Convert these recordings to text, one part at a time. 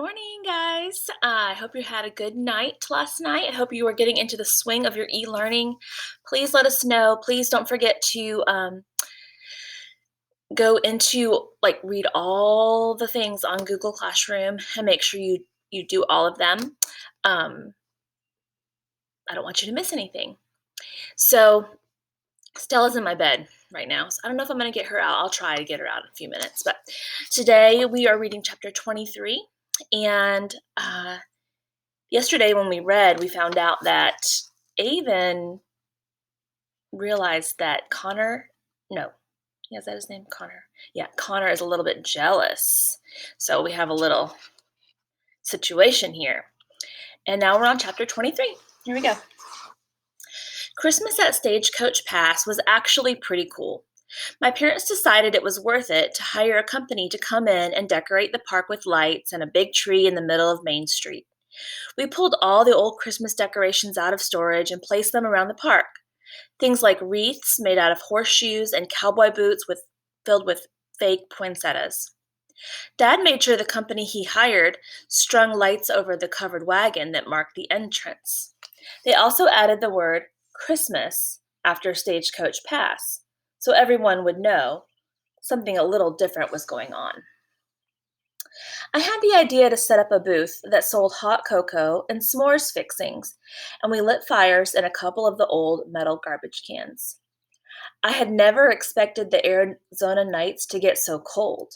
Morning, guys. I hope you had a good night last night. I hope you were getting into the swing of your e-learning. Please let us know. Please don't forget to go into read all the things on Google Classroom and make sure you do all of them. Um, I don't want you to miss anything. So Stella's in my bed right now. So I don't know if I'm going to get her out. I'll try to get her out in a few minutes. But today we are reading chapter 23, and yesterday when we read, we found out that Avon realized that is that his name? Connor. Yeah, Connor is a little bit jealous. So we have a little situation here. And now we're on chapter 23. Here we go. Christmas at Stagecoach Pass was actually pretty cool. My parents decided it was worth it to hire a company to come in and decorate the park with lights and a big tree in the middle of Main Street. We pulled all the old Christmas decorations out of storage and placed them around the park. Things like wreaths made out of horseshoes and cowboy boots filled with fake poinsettias. Dad made sure the company he hired strung lights over the covered wagon that marked the entrance. They also added the word Christmas after Stagecoach Pass, so everyone would know something a little different was going on. I had the idea to set up a booth that sold hot cocoa and s'mores fixings, and we lit fires in a couple of the old metal garbage cans. I had never expected the Arizona nights to get so cold.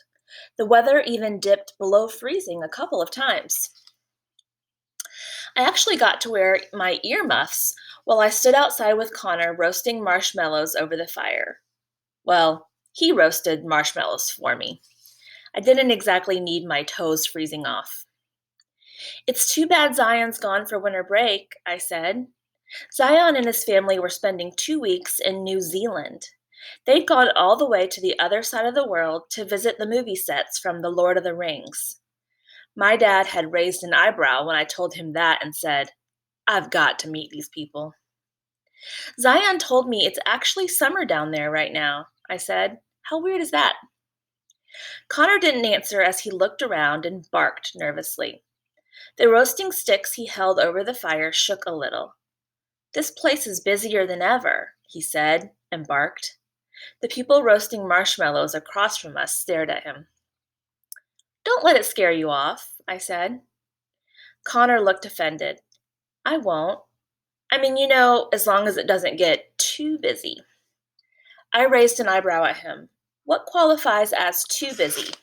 The weather even dipped below freezing a couple of times. I actually got to wear my earmuffs while I stood outside with Connor roasting marshmallows over the fire. Well, he roasted marshmallows for me. I didn't exactly need my toes freezing off. It's too bad Zion's gone for winter break, I said. Zion and his family were spending 2 weeks in New Zealand. They'd gone all the way to the other side of the world to visit the movie sets from The Lord of the Rings. My dad had raised an eyebrow when I told him that and said, "I've got to meet these people." Zion told me it's actually summer down there right now, I said. How weird is that? Connor didn't answer as he looked around and barked nervously. The roasting sticks he held over the fire shook a little. "This place is busier than ever," he said, and barked. The people roasting marshmallows across from us stared at him. "Don't let it scare you off," I said. Connor looked offended. "I won't. I mean, as long as it doesn't get too busy." I raised an eyebrow at him. What qualifies as too busy?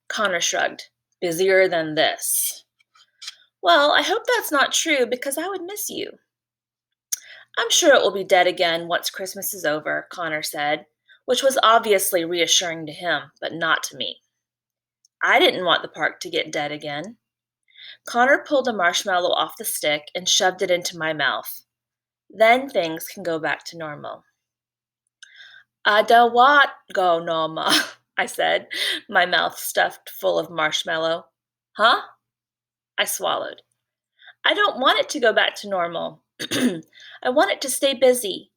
Connor shrugged. "Busier than this." "Well, I hope that's not true because I would miss you." "I'm sure it will be dead again once Christmas is over," Connor said, which was obviously reassuring to him, but not to me. I didn't want the park to get dead again. Connor pulled a marshmallow off the stick and shoved it into my mouth. "Then things can go back to normal." "Da what go normal?" I said, my mouth stuffed full of marshmallow. "Huh?" I swallowed. "I don't want it to go back to normal. I want it to stay busy.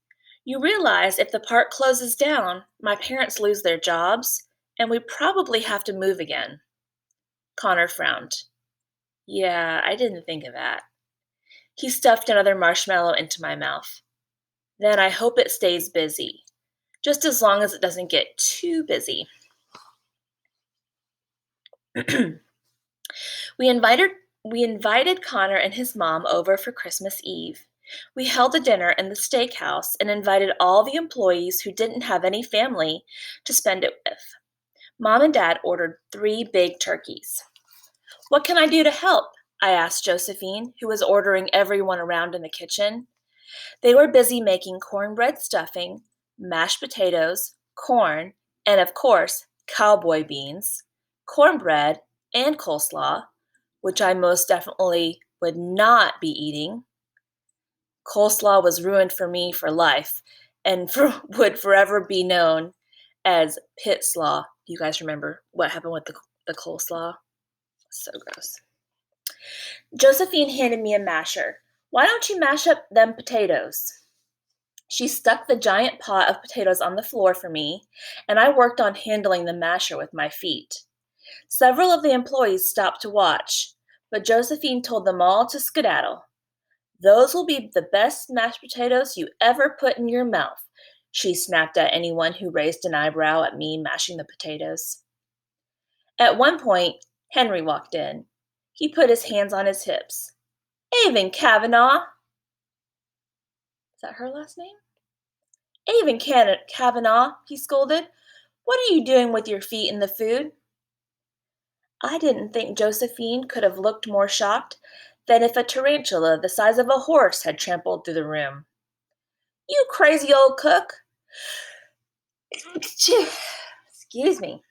You realize if the park closes down, my parents lose their jobs, and we probably have to move again." Connor frowned. "Yeah, I didn't think of that." He stuffed another marshmallow into my mouth. "Then I hope it stays busy, just as long as it doesn't get too busy." We invited we invited Connor and his mom over for Christmas Eve. We held a dinner in the steakhouse and invited all the employees who didn't have any family to spend it with. Mom and Dad ordered 3 big turkeys. "What can I do to help?" I asked Josephine, who was ordering everyone around in the kitchen. They were busy making cornbread stuffing, mashed potatoes, corn, and of course, cowboy beans, cornbread, and coleslaw, which I most definitely would not be eating. Coleslaw was ruined for me for life and would forever be known as pit slaw. Do you guys remember what happened with the coleslaw? So gross. Josephine handed me a masher. "Why don't you mash up them potatoes?" She stuck the giant pot of potatoes on the floor for me, and I worked on handling the masher with my feet. Several of the employees stopped to watch, but Josephine told them all to skedaddle. Those will be the best mashed potatoes you ever put in your mouth, she snapped at anyone who raised an eyebrow at me mashing the potatoes. At one point, Henry walked in. He put his hands on his hips. Avon Kavanaugh! Is that her last name? Avon Kavanaugh, he scolded. What are you doing with your feet in the food? I didn't think Josephine could have looked more shocked than if a tarantula the size of a horse had trampled through the room. You crazy old cook! Excuse me.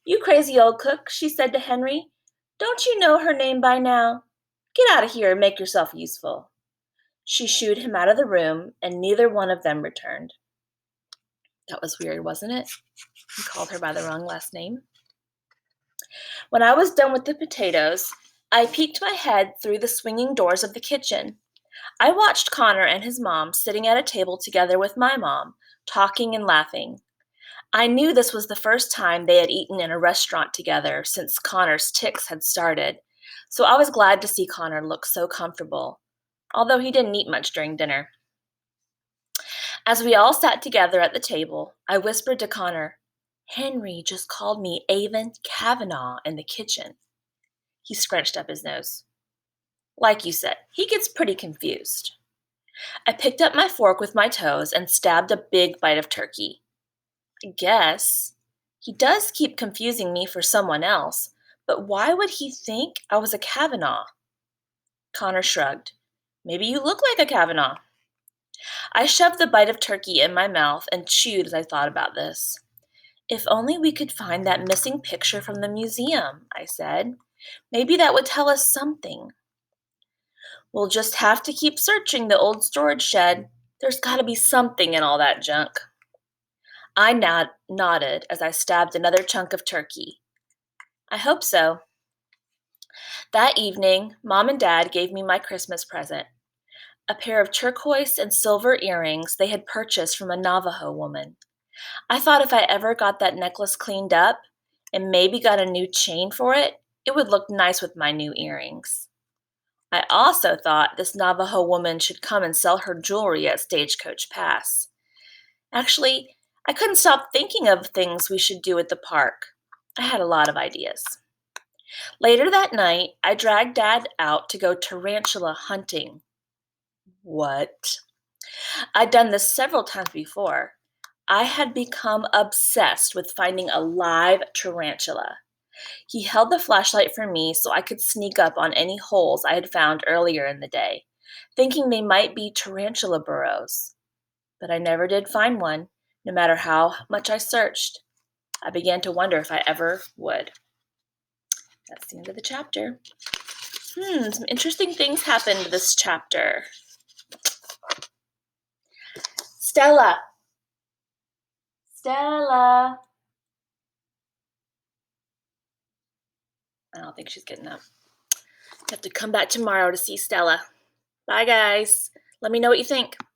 You crazy old cook, she said to Henry. Don't you know her name by now? Get out of here and make yourself useful. She shooed him out of the room, and neither one of them returned. That was weird, wasn't it? He called her by the wrong last name. When I was done with the potatoes, I peeked my head through the swinging doors of the kitchen. I watched Connor and his mom sitting at a table together with my mom, talking and laughing. I knew this was the first time they had eaten in a restaurant together since Connor's tics had started, so I was glad to see Connor look so comfortable, although he didn't eat much during dinner. As we all sat together at the table, I whispered to Connor, Henry just called me Avon Kavanaugh in the kitchen. He scrunched up his nose. Like you said, he gets pretty confused. I picked up my fork with my toes and stabbed a big bite of turkey. I guess. He does keep confusing me for someone else, but why would he think I was a Kavanaugh? Connor shrugged. Maybe you look like a Kavanaugh. I shoved the bite of turkey in my mouth and chewed as I thought about this. If only we could find that missing picture from the museum, I said. Maybe that would tell us something. We'll just have to keep searching the old storage shed. There's got to be something in all that junk. I nodded as I stabbed another chunk of turkey. I hope so. That evening, Mom and Dad gave me my Christmas present, a pair of turquoise and silver earrings they had purchased from a Navajo woman. I thought if I ever got that necklace cleaned up and maybe got a new chain for it, it would look nice with my new earrings. I also thought this Navajo woman should come and sell her jewelry at Stagecoach Pass. Actually, I couldn't stop thinking of things we should do at the park. I had a lot of ideas. Later that night, I dragged Dad out to go tarantula hunting. What? I'd done this several times before. I had become obsessed with finding a live tarantula. He held the flashlight for me so I could sneak up on any holes I had found earlier in the day, thinking they might be tarantula burrows. But I never did find one, no matter how much I searched. I began to wonder if I ever would. That's the end of the chapter. Some interesting things happened this chapter. Stella! Stella! I don't think she's getting up. I have to come back tomorrow to see Stella. Bye, guys. Let me know what you think.